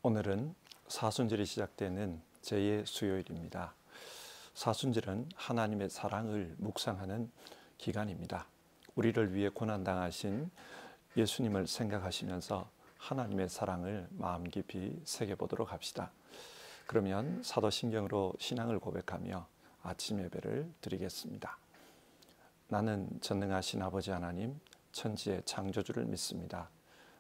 오늘은 사순절이 시작되는 제2의 수요일입니다. 사순절은 하나님의 사랑을 묵상하는 기간입니다. 우리를 위해 고난당하신 예수님을 생각하시면서 하나님의 사랑을 마음 깊이 새겨보도록 합시다. 그러면 사도신경으로 신앙을 고백하며 아침 예배를 드리겠습니다. 나는 전능하신 아버지 하나님, 천지의 창조주를 믿습니다.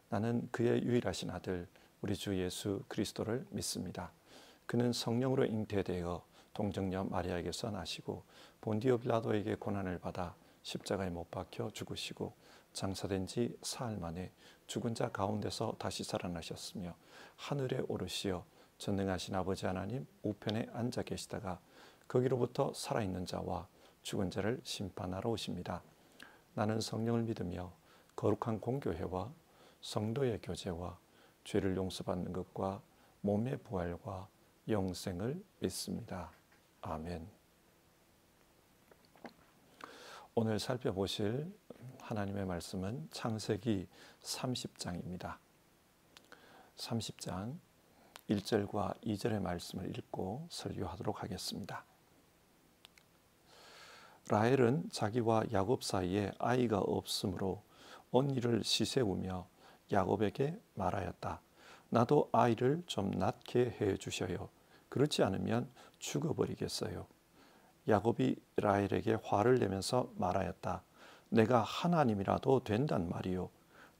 나는 그의 유일하신 아들 우리 주 예수 그리스도를 믿습니다. 그는 성령으로 잉태되어 동정녀 마리아에게서 나시고 본디오 빌라도에게 고난을 받아 십자가에 못 박혀 죽으시고 장사된 지 사흘 만에 죽은 자 가운데서 다시 살아나셨으며 하늘에 오르시어 전능하신 아버지 하나님 우편에 앉아 계시다가 거기로부터 살아있는 자와 죽은 자를 심판하러 오십니다. 나는 성령을 믿으며 거룩한 공교회와 성도의 교제와 죄를 용서받는 것과 몸의 부활과 영생을 믿습니다. 아멘. 오늘 살펴보실 하나님의 말씀은 창세기 30장입니다. 30장 1절과 2절의 말씀을 읽고 설교하도록 하겠습니다. 라헬은 자기와 야곱 사이에 아이가 없으므로 언니를 시세우며 야곱에게 말하였다. 나도 아이를 좀 낳게 해 주셔요. 그렇지 않으면 죽어버리겠어요. 야곱이 라헬에게 화를 내면서 말하였다. 내가 하나님이라도 된단 말이요.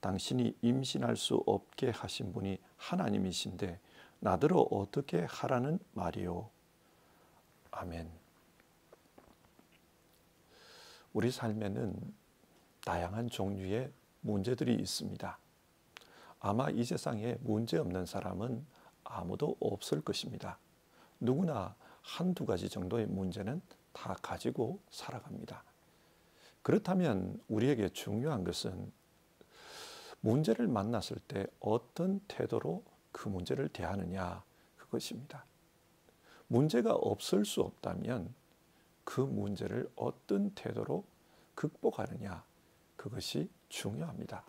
당신이 임신할 수 없게 하신 분이 하나님이신데 나더러 어떻게 하라는 말이요. 아멘. 우리 삶에는 다양한 종류의 문제들이 있습니다. 아마 이 세상에 문제 없는 사람은 아무도 없을 것입니다. 누구나 한두 가지 정도의 문제는 다 가지고 살아갑니다. 그렇다면 우리에게 중요한 것은 문제를 만났을 때 어떤 태도로 그 문제를 대하느냐, 그것입니다. 문제가 없을 수 없다면 그 문제를 어떤 태도로 극복하느냐, 그것이 중요합니다.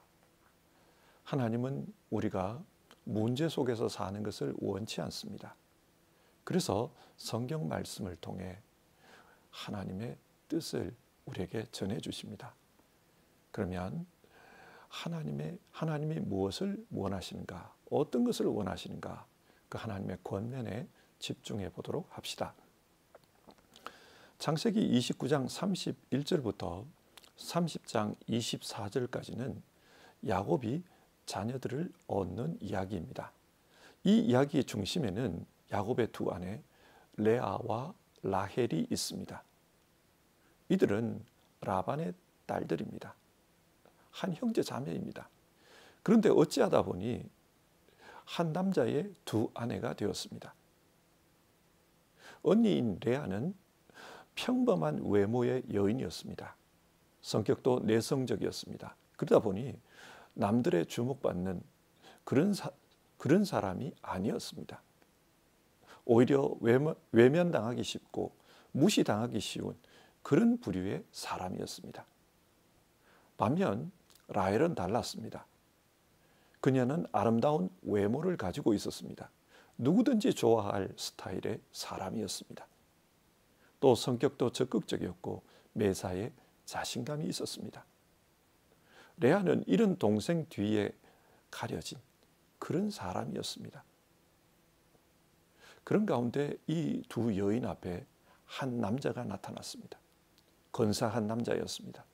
하나님은 우리가 문제 속에서 사는 것을 원치 않습니다. 그래서 성경 말씀을 통해 하나님의 뜻을 우리에게 전해 주십니다. 그러면 하나님이 무엇을 원하시는가, 어떤 것을 원하시는가, 그 하나님의 권면에 집중해 보도록 합시다. 창세기 29장 31절부터 30장 24절까지는 야곱이 자녀들을 얻는 이야기입니다. 이 이야기의 중심에는 야곱의 두 아내 레아와 라헬이 있습니다. 이들은 라반의 딸들입니다. 한 형제 자매입니다. 그런데 어찌하다 보니 한 남자의 두 아내가 되었습니다. 언니인 레아는 평범한 외모의 여인이었습니다. 성격도 내성적이었습니다. 그러다 보니 남들의 주목받는 그런 사람이 아니었습니다. 오히려 외면당하기 쉽고 무시당하기 쉬운 그런 부류의 사람이었습니다. 반면 라헬은 달랐습니다. 그녀는 아름다운 외모를 가지고 있었습니다. 누구든지 좋아할 스타일의 사람이었습니다. 또 성격도 적극적이었고 매사에 자신감이 있었습니다. 레아는 이런 동생 뒤에 가려진 그런 사람이었습니다. 그런 가운데 이 두 여인 앞에 한 남자가 나타났습니다. 건사한 남자였습니다.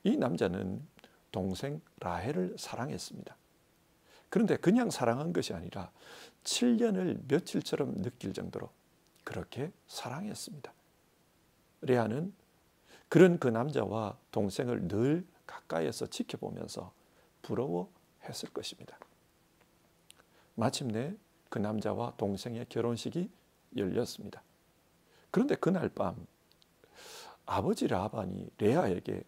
이 남자는 동생 라헬을 사랑했습니다. 그런데 그냥 사랑한 것이 아니라 7년을 며칠처럼 느낄 정도로 그렇게 사랑했습니다. 레아는 그런 그 남자와 동생을 늘 가까이에서 지켜보면서 부러워했을 것입니다. 마침내 그 남자와 동생의 결혼식이 열렸습니다. 그런데 그날 밤 아버지 라반이 레아에게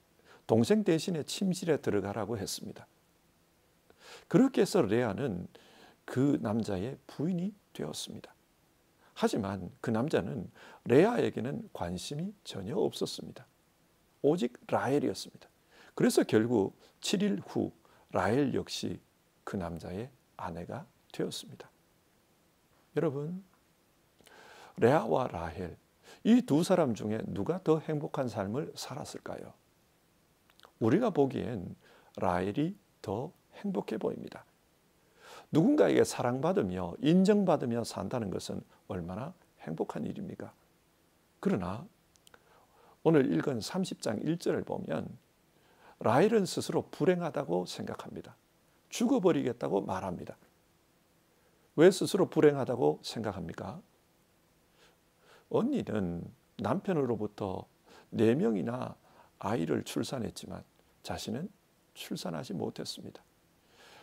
동생 대신에 침실에 들어가라고 했습니다. 그렇게 해서 레아는 그 남자의 부인이 되었습니다. 하지만 그 남자는 레아에게는 관심이 전혀 없었습니다. 오직 라헬이었습니다. 그래서 결국 7일 후 라헬 역시 그 남자의 아내가 되었습니다. 여러분, 레아와 라헬, 이 두 사람 중에 누가 더 행복한 삶을 살았을까요? 우리가 보기엔 라헬이 더 행복해 보입니다. 누군가에게 사랑받으며 인정받으며 산다는 것은 얼마나 행복한 일입니까? 그러나 오늘 읽은 30장 1절을 보면 라헬은 스스로 불행하다고 생각합니다. 죽어버리겠다고 말합니다. 왜 스스로 불행하다고 생각합니까? 언니는 남편으로부터 4명이나 아이를 출산했지만 자신은 출산하지 못했습니다.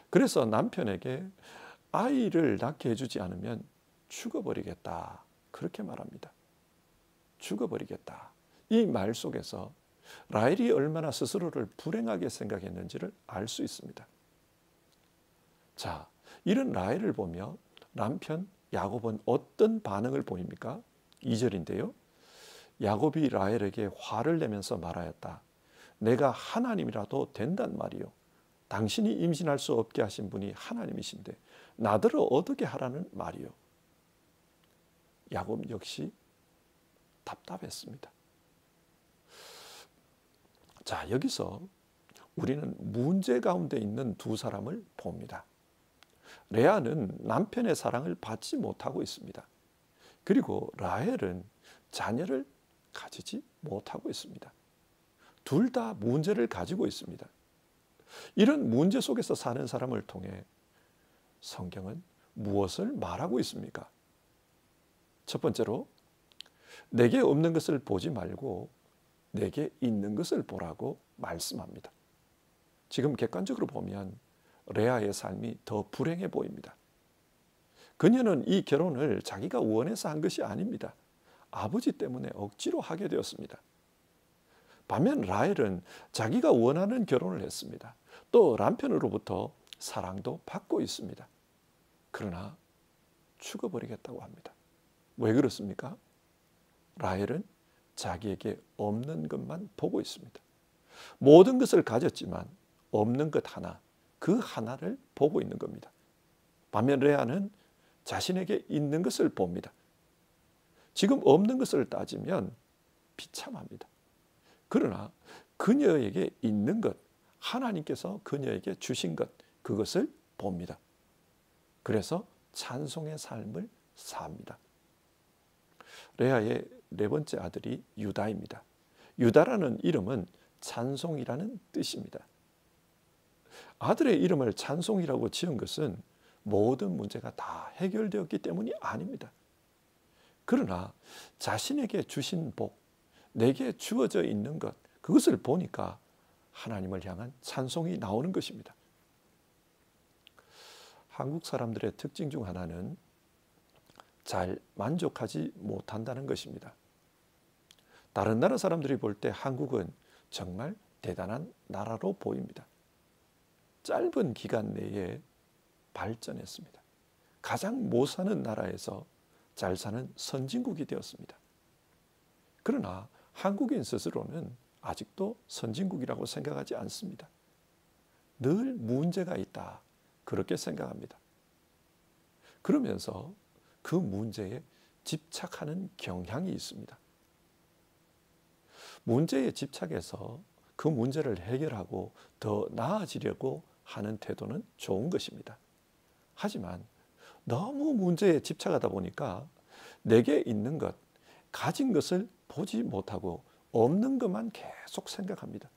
그래서 남편에게 아이를 낳게 해주지 않으면 죽어버리겠다, 그렇게 말합니다. 죽어버리겠다. 이 말 속에서 라헬이 얼마나 스스로를 불행하게 생각했는지를 알 수 있습니다. 자, 이런 라헬을 보며 남편 야곱은 어떤 반응을 보입니까? 2절인데요. 야곱이 라헬에게 화를 내면서 말하였다. 내가 하나님이라도 된단 말이요. 당신이 임신할 수 없게 하신 분이 하나님이신데 나더러 어떻게 하라는 말이요. 야곱 역시 답답했습니다. 자, 여기서 우리는 문제 가운데 있는 두 사람을 봅니다. 레아는 남편의 사랑을 받지 못하고 있습니다. 그리고 라헬은 자녀를 가지지 못하고 있습니다. 둘 다 문제를 가지고 있습니다. 이런 문제 속에서 사는 사람을 통해 성경은 무엇을 말하고 있습니까? 첫 번째로, 내게 없는 것을 보지 말고 내게 있는 것을 보라고 말씀합니다. 지금 객관적으로 보면 레아의 삶이 더 불행해 보입니다. 그녀는 이 결혼을 자기가 원해서 한 것이 아닙니다. 아버지 때문에 억지로 하게 되었습니다. 반면 라헬은 자기가 원하는 결혼을 했습니다. 또 남편으로부터 사랑도 받고 있습니다. 그러나 죽어버리겠다고 합니다. 왜 그렇습니까? 라헬은 자기에게 없는 것만 보고 있습니다. 모든 것을 가졌지만 없는 것 하나, 그 하나를 보고 있는 겁니다. 반면 레아는 자신에게 있는 것을 봅니다. 지금 없는 것을 따지면 비참합니다. 그러나 그녀에게 있는 것, 하나님께서 그녀에게 주신 것, 그것을 봅니다. 그래서 찬송의 삶을 삽니다. 레아의 네 번째 아들이 유다입니다. 유다라는 이름은 찬송이라는 뜻입니다. 아들의 이름을 찬송이라고 지은 것은 모든 문제가 다 해결되었기 때문이 아닙니다. 그러나 자신에게 주신 복, 내게 주어져 있는 것, 그것을 보니까 하나님을 향한 찬송이 나오는 것입니다. 한국 사람들의 특징 중 하나는 잘 만족하지 못한다는 것입니다. 다른 나라 사람들이 볼 때 한국은 정말 대단한 나라로 보입니다. 짧은 기간 내에 발전했습니다. 가장 못 사는 나라에서 잘 사는 선진국이 되었습니다. 그러나 한국인 스스로는 아직도 선진국이라고 생각하지 않습니다. 늘 문제가 있다, 그렇게 생각합니다. 그러면서 그 문제에 집착하는 경향이 있습니다. 문제에 집착해서 그 문제를 해결하고 더 나아지려고 하는 태도는 좋은 것입니다. 하지만 너무 문제에 집착하다 보니까 내게 있는 것, 가진 것을 보지 못하고 없는 것만 계속 생각합니다.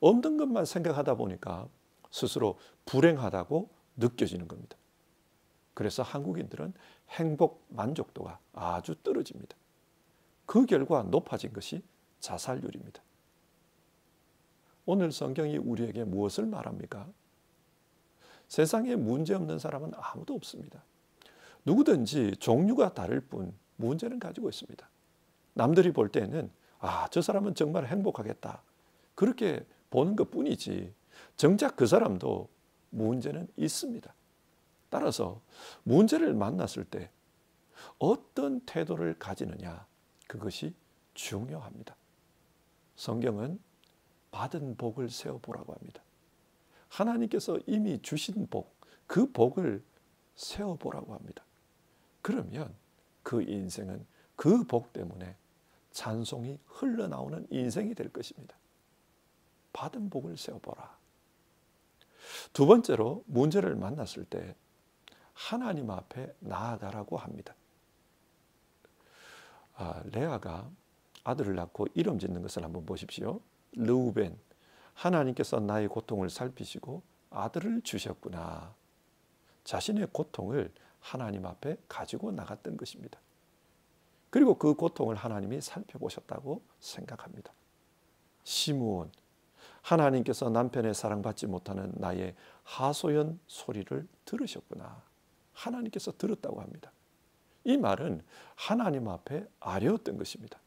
없는 것만 생각하다 보니까 스스로 불행하다고 느껴지는 겁니다. 그래서 한국인들은 행복 만족도가 아주 떨어집니다. 그 결과 높아진 것이 자살률입니다. 오늘 성경이 우리에게 무엇을 말합니까? 세상에 문제 없는 사람은 아무도 없습니다. 누구든지 종류가 다를 뿐 문제는 가지고 있습니다. 남들이 볼 때는 저 사람은 정말 행복하겠다, 그렇게 보는 것뿐이지 정작 그 사람도 문제는 있습니다. 따라서 문제를 만났을 때 어떤 태도를 가지느냐, 그것이 중요합니다. 성경은 받은 복을 세어보라고 합니다. 하나님께서 이미 주신 복, 그 복을 세워보라고 합니다. 그러면 그 인생은 그 복 때문에 찬송이 흘러나오는 인생이 될 것입니다. 받은 복을 세워보라. 두 번째로 문제를 만났을 때 하나님 앞에 나아가라고 합니다. 레아가 아들을 낳고 이름 짓는 것을 한번 보십시오. 르우벤, 하나님께서 나의 고통을 살피시고 아들을 주셨구나. 자신의 고통을 하나님 앞에 가지고 나갔던 것입니다. 그리고 그 고통을 하나님이 살펴보셨다고 생각합니다. 시므온, 하나님께서 남편의 사랑받지 못하는 나의 하소연 소리를 들으셨구나. 하나님께서 들었다고 합니다. 이 말은 하나님 앞에 아뢰었던 것입니다.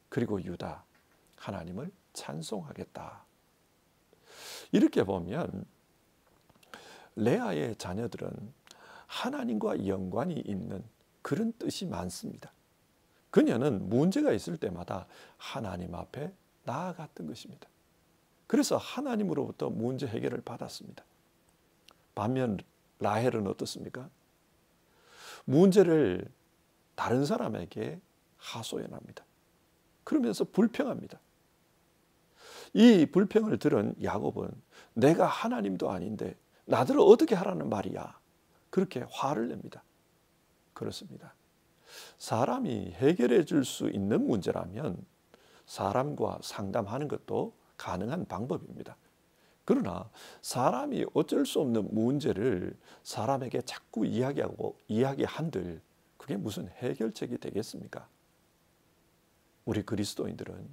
그리고 유다, 하나님을 찬송하겠다. 이렇게 보면 레아의 자녀들은 하나님과 연관이 있는 그런 뜻이 많습니다. 그녀는 문제가 있을 때마다 하나님 앞에 나아갔던 것입니다. 그래서 하나님으로부터 문제 해결을 받았습니다. 반면 라헬은 어떻습니까? 문제를 다른 사람에게 하소연합니다. 그러면서 불평합니다. 이 불평을 들은 야곱은 내가 하나님도 아닌데 나들을 어떻게 하라는 말이야. 그렇게 화를 냅니다. 그렇습니다. 사람이 해결해 줄 수 있는 문제라면 사람과 상담하는 것도 가능한 방법입니다. 그러나 사람이 어쩔 수 없는 문제를 사람에게 자꾸 이야기한들 그게 무슨 해결책이 되겠습니까? 우리 그리스도인들은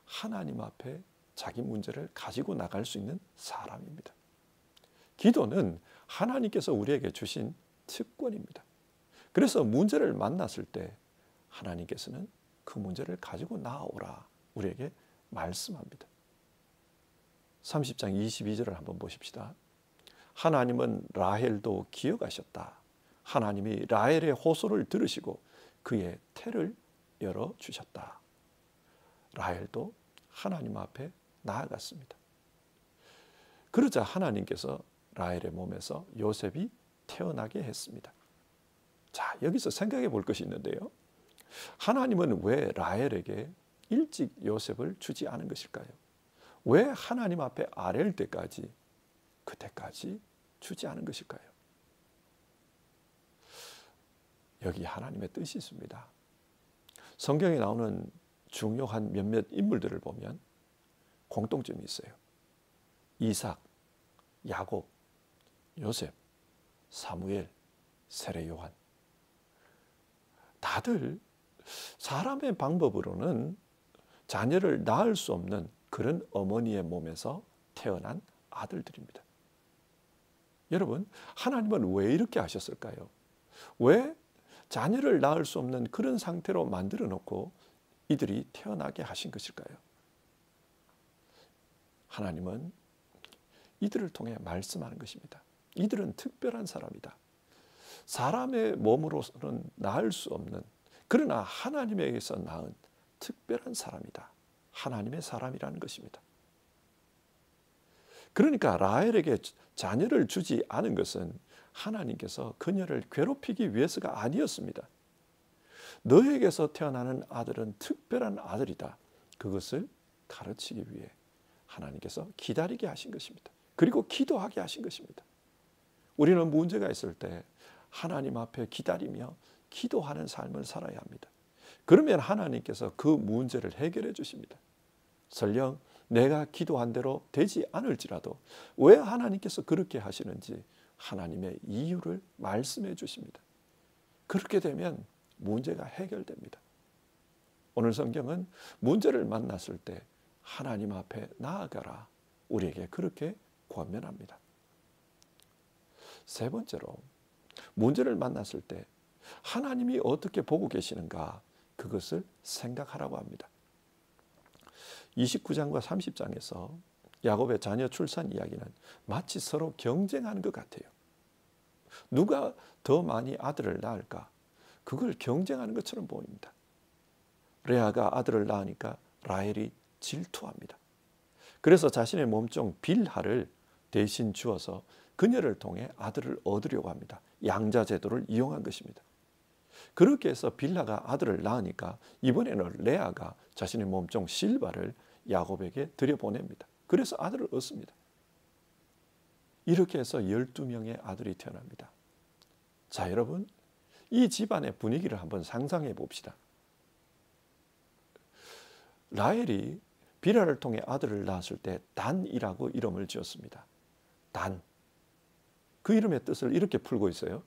하나님 앞에 자기 문제를 가지고 나갈 수 있는 사람입니다. 기도는 하나님께서 우리에게 주신 특권입니다. 그래서 문제를 만났을 때 하나님께서는 그 문제를 가지고 나아오라 우리에게 말씀합니다. 30장 22절을 한번 보십시다. 하나님은 라헬도 기억하셨다. 하나님이 라헬의 호소를 들으시고 그의 태를 열어주셨다. 라헬도 하나님 앞에 나아갔습니다. 그러자 하나님께서 라헬의 몸에서 요셉이 태어나게 했습니다. 자, 여기서 생각해 볼 것이 있는데요. 하나님은 왜 라헬에게 일찍 요셉을 주지 않은 것일까요? 왜 하나님 앞에 아랠 때까지 그때까지 주지 않은 것일까요? 여기 하나님의 뜻이 있습니다. 성경에 나오는 중요한 몇몇 인물들을 보면 공통점이 있어요. 이삭, 야곱, 요셉, 사무엘, 세례 요한. 다들 사람의 방법으로는 자녀를 낳을 수 없는 그런 어머니의 몸에서 태어난 아들들입니다. 여러분, 하나님은 왜 이렇게 하셨을까요? 왜 자녀를 낳을 수 없는 그런 상태로 만들어 놓고 이들이 태어나게 하신 것일까요? 하나님은 이들을 통해 말씀하는 것입니다. 이들은 특별한 사람이다. 사람의 몸으로서는 낳을 수 없는, 그러나 하나님에게서 낳은 특별한 사람이다. 하나님의 사람이라는 것입니다. 그러니까 라헬에게 자녀를 주지 않은 것은 하나님께서 그녀를 괴롭히기 위해서가 아니었습니다. 너에게서 태어나는 아들은 특별한 아들이다. 그것을 가르치기 위해 하나님께서 기다리게 하신 것입니다. 그리고 기도하게 하신 것입니다. 우리는 문제가 있을 때 하나님 앞에 기다리며 기도하는 삶을 살아야 합니다. 그러면 하나님께서 그 문제를 해결해 주십니다. 설령 내가 기도한 대로 되지 않을지라도 왜 하나님께서 그렇게 하시는지 하나님의 이유를 말씀해 주십니다. 그렇게 되면 문제가 해결됩니다. 오늘 성경은 문제를 만났을 때 하나님 앞에 나아가라 우리에게 그렇게 권면합니다. 세 번째로 문제를 만났을 때 하나님이 어떻게 보고 계시는가 그것을 생각하라고 합니다. 29장과 30장에서 야곱의 자녀 출산 이야기는 마치 서로 경쟁하는 것 같아요. 누가 더 많이 아들을 낳을까? 그걸 경쟁하는 것처럼 보입니다. 레아가 아들을 낳으니까 라헬이 질투합니다. 그래서 자신의 몸종 빌하를 대신 주어서 그녀를 통해 아들을 얻으려고 합니다. 양자 제도를 이용한 것입니다. 그렇게 해서 빌하가 아들을 낳으니까 이번에는 레아가 자신의 몸종 실바를 야곱에게 들여보냅니다. 그래서 아들을 얻습니다. 이렇게 해서 12명의 아들이 태어납니다. 자, 여러분, 이 집안의 분위기를 한번 상상해 봅시다. 라헬이 빌하를 통해 아들을 낳았을 때 단이라고 이름을 지었습니다. 단. 그 이름의 뜻을 이렇게 풀고 있어요.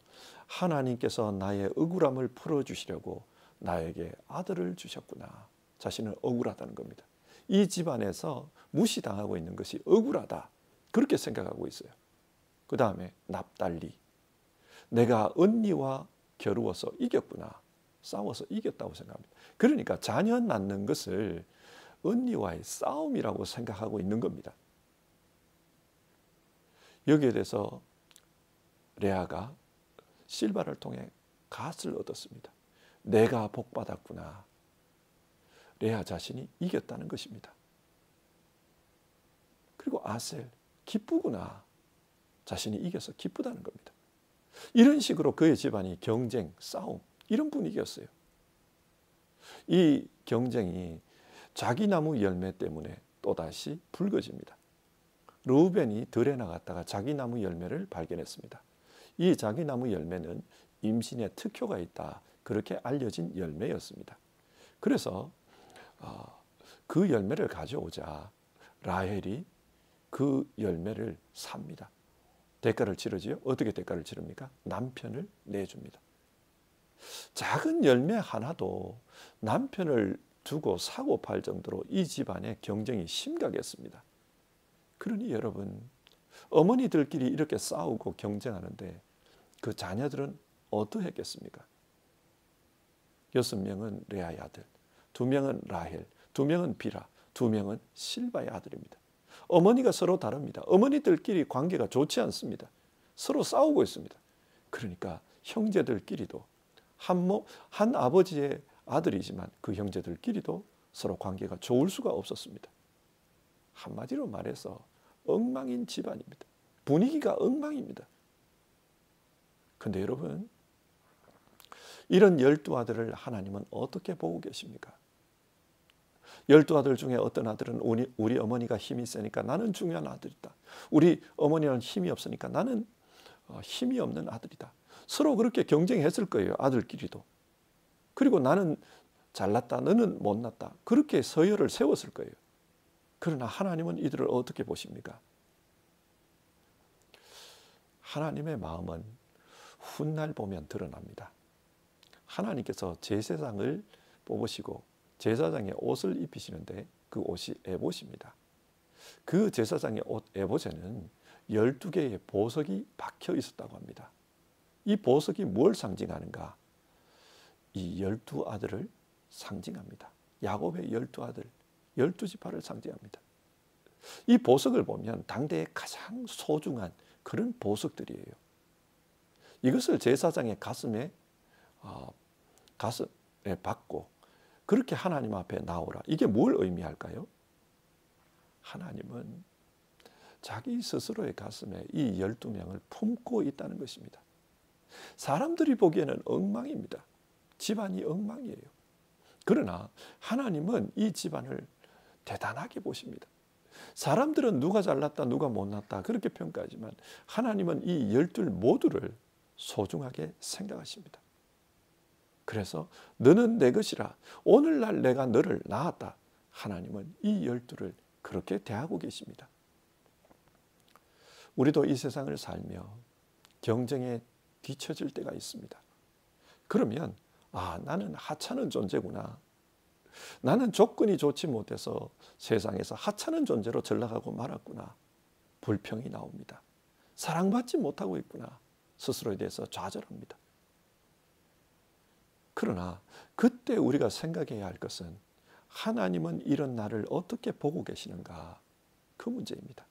하나님께서 나의 억울함을 풀어주시려고 나에게 아들을 주셨구나. 자신은 억울하다는 겁니다. 이 집안에서 무시당하고 있는 것이 억울하다. 그렇게 생각하고 있어요. 그 다음에 납달리. 내가 언니와 겨루어서 이겼구나. 싸워서 이겼다고 생각합니다. 그러니까 자녀 낳는 것을 언니와의 싸움이라고 생각하고 있는 겁니다. 여기에 대해서 레아가 실바를 통해 갓을 얻었습니다. 내가 복받았구나. 레아 자신이 이겼다는 것입니다. 그리고 아셀, 기쁘구나. 자신이 이겨서 기쁘다는 겁니다. 이런 식으로 그의 집안이 경쟁, 싸움, 이런 분위기였어요. 이 경쟁이 자기나무 열매 때문에 또다시 불거집니다. 르우벤이 들에 나갔다가 자기나무 열매를 발견했습니다. 이 자기나무 열매는 임신에 특효가 있다. 그렇게 알려진 열매였습니다. 그래서 그 열매를 가져오자 라헬이 그 열매를 삽니다. 대가를 치르지요. 어떻게 대가를 치릅니까? 남편을 내줍니다. 작은 열매 하나도 남편을 두고 사고 팔 정도로 이 집안의 경쟁이 심각했습니다. 그러니 여러분, 어머니들끼리 이렇게 싸우고 경쟁하는데 그 자녀들은 어떠했겠습니까? 6명은 레아의 아들, 2명은 라헬, 2명은 빌하, 2명은 실바의 아들입니다. 어머니가 서로 다릅니다. 어머니들끼리 관계가 좋지 않습니다. 서로 싸우고 있습니다. 그러니까 형제들끼리도 한 아버지의 아들이지만 그 형제들끼리도 서로 관계가 좋을 수가 없었습니다. 한마디로 말해서 엉망인 집안입니다. 분위기가 엉망입니다. 그런데 여러분, 이런 12아들을 하나님은 어떻게 보고 계십니까? 12아들 중에 어떤 아들은 우리 어머니가 힘이 세니까 나는 중요한 아들이다. 우리 어머니는 힘이 없으니까 나는 힘이 없는 아들이다. 서로 그렇게 경쟁했을 거예요. 아들끼리도. 그리고 나는 잘났다. 너는 못났다. 그렇게 서열을 세웠을 거예요. 그러나 하나님은 이들을 어떻게 보십니까? 하나님의 마음은 훗날 보면 드러납니다. 하나님께서 제사장을 뽑으시고 제사장의 옷을 입히시는데 그 옷이 에봇입니다. 그 제사장의 옷 에봇에는 12개의 보석이 박혀 있었다고 합니다. 이 보석이 뭘 상징하는가? 이 12아들을 상징합니다. 야곱의 12아들, 12지파를 상징합니다. 이 보석을 보면 당대의 가장 소중한 그런 보석들이에요. 이것을 제사장의 가슴에 박고 그렇게 하나님 앞에 나오라. 이게 뭘 의미할까요? 하나님은 자기 스스로의 가슴에 이 12명을 품고 있다는 것입니다. 사람들이 보기에는 엉망입니다. 집안이 엉망이에요. 그러나 하나님은 이 집안을 대단하게 보십니다. 사람들은 누가 잘났다 누가 못났다 그렇게 평가하지만 하나님은 이 12 모두를 소중하게 생각하십니다. 그래서 너는 내 것이라 오늘날 내가 너를 낳았다. 하나님은 이 12를 그렇게 대하고 계십니다. 우리도 이 세상을 살며 경쟁에 뒤처질 때가 있습니다. 그러면 나는 하찮은 존재구나. 나는 조건이 좋지 못해서 세상에서 하찮은 존재로 전락하고 말았구나. 불평이 나옵니다. 사랑받지 못하고 있구나. 스스로에 대해서 좌절합니다. 그러나 그때 우리가 생각해야 할 것은 하나님은 이런 나를 어떻게 보고 계시는가? 그 문제입니다.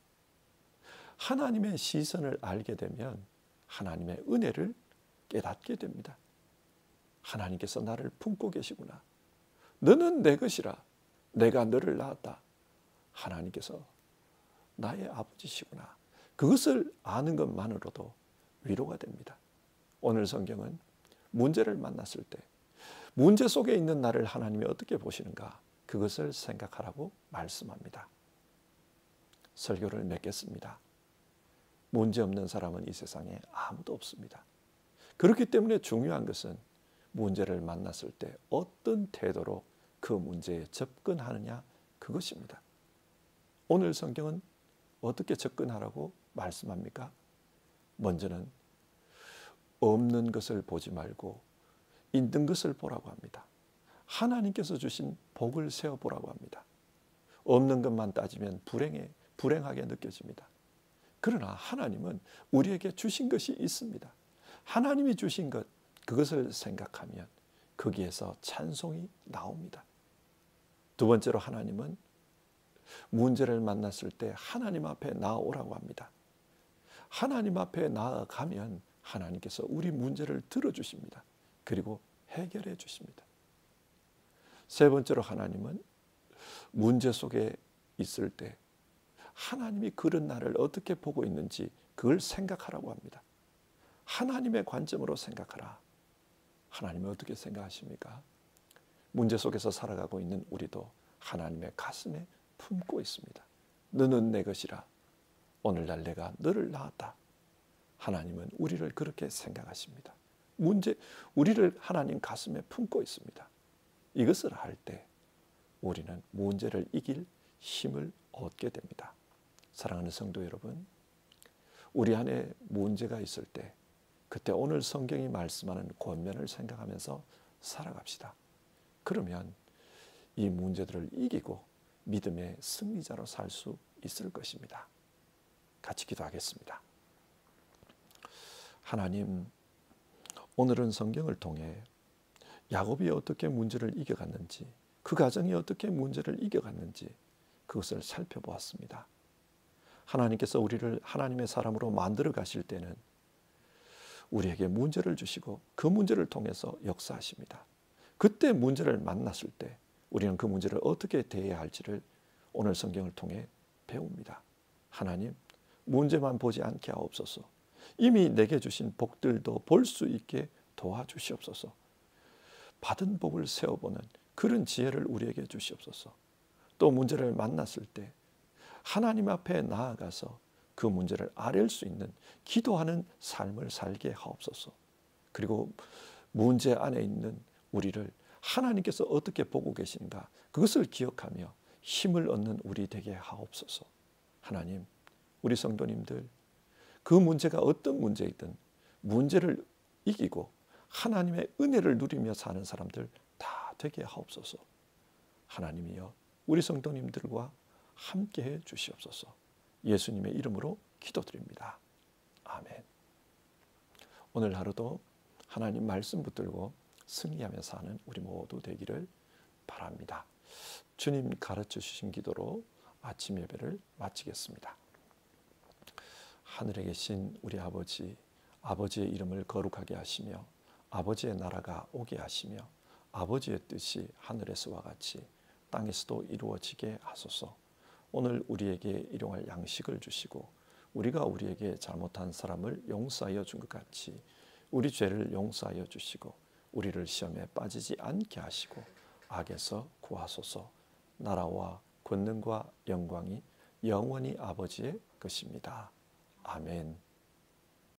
하나님의 시선을 알게 되면 하나님의 은혜를 깨닫게 됩니다. 하나님께서 나를 품고 계시구나. 너는 내 것이라. 내가 너를 낳았다. 하나님께서 나의 아버지시구나. 그것을 아는 것만으로도 위로가 됩니다. 오늘 성경은 문제를 만났을 때 문제 속에 있는 나를 하나님이 어떻게 보시는가 그것을 생각하라고 말씀합니다. 설교를 맺겠습니다. 문제 없는 사람은 이 세상에 아무도 없습니다. 그렇기 때문에 중요한 것은 문제를 만났을 때 어떤 태도로 그 문제에 접근하느냐 그것입니다. 오늘 성경은 어떻게 접근하라고 말씀합니까? 먼저는 없는 것을 보지 말고 있는 것을 보라고 합니다. 하나님께서 주신 복을 세어보라고 합니다. 없는 것만 따지면 불행하게 느껴집니다. 그러나 하나님은 우리에게 주신 것이 있습니다. 하나님이 주신 것, 그것을 생각하면 거기에서 찬송이 나옵니다. 두 번째로 하나님은 문제를 만났을 때 하나님 앞에 나아오라고 합니다. 하나님 앞에 나아가면 하나님께서 우리 문제를 들어주십니다. 그리고 해결해 주십니다. 세 번째로 하나님은 문제 속에 있을 때 하나님이 그런 나를 어떻게 보고 있는지 그걸 생각하라고 합니다. 하나님의 관점으로 생각하라. 하나님은 어떻게 생각하십니까? 문제 속에서 살아가고 있는 우리도 하나님의 가슴에 품고 있습니다. 너는 내 것이라. 오늘날 내가 너를 낳았다. 하나님은 우리를 그렇게 생각하십니다. 우리를 하나님 가슴에 품고 있습니다. 이것을 할 때 우리는 문제를 이길 힘을 얻게 됩니다. 사랑하는 성도 여러분, 우리 안에 문제가 있을 때 그때 오늘 성경이 말씀하는 권면을 생각하면서 살아갑시다. 그러면 이 문제들을 이기고 믿음의 승리자로 살 수 있을 것입니다. 같이 기도하겠습니다. 하나님, 오늘은 성경을 통해 야곱이 어떻게 문제를 이겨갔는지, 그 가정이 어떻게 문제를 이겨갔는지 그것을 살펴보았습니다. 하나님께서 우리를 하나님의 사람으로 만들어 가실 때는 우리에게 문제를 주시고 그 문제를 통해서 역사하십니다. 그때 문제를 만났을 때 우리는 그 문제를 어떻게 대해야 할지를 오늘 성경을 통해 배웁니다. 하나님, 문제만 보지 않게 하옵소서. 이미 내게 주신 복들도 볼 수 있게 도와주시옵소서. 받은 복을 세워보는 그런 지혜를 우리에게 주시옵소서. 또 문제를 만났을 때 하나님 앞에 나아가서 그 문제를 아랠 수 있는 기도하는 삶을 살게 하옵소서. 그리고 문제 안에 있는 우리를 하나님께서 어떻게 보고 계신가 그것을 기억하며 힘을 얻는 우리 되게 하옵소서. 하나님, 우리 성도님들 그 문제가 어떤 문제이든 문제를 이기고 하나님의 은혜를 누리며 사는 사람들 다 되게 하옵소서. 하나님이여, 우리 성도님들과 함께해 주시옵소서. 예수님의 이름으로 기도드립니다. 아멘. 오늘 하루도 하나님 말씀 붙들고 승리하며 사는 우리 모두 되기를 바랍니다. 주님 가르쳐 주신 기도로 아침 예배를 마치겠습니다. 하늘에 계신 우리 아버지, 아버지의 이름을 거룩하게 하시며 아버지의 나라가 오게 하시며 아버지의 뜻이 하늘에서와 같이 땅에서도 이루어지게 하소서. 오늘 우리에게 일용할 양식을 주시고 우리가 우리에게 잘못한 사람을 용서하여 준 것 같이 우리 죄를 용서하여 주시고 우리를 시험에 빠지지 않게 하시고 악에서 구하소서. 나라와 권능과 영광이 영원히 아버지의 것입니다. 아멘.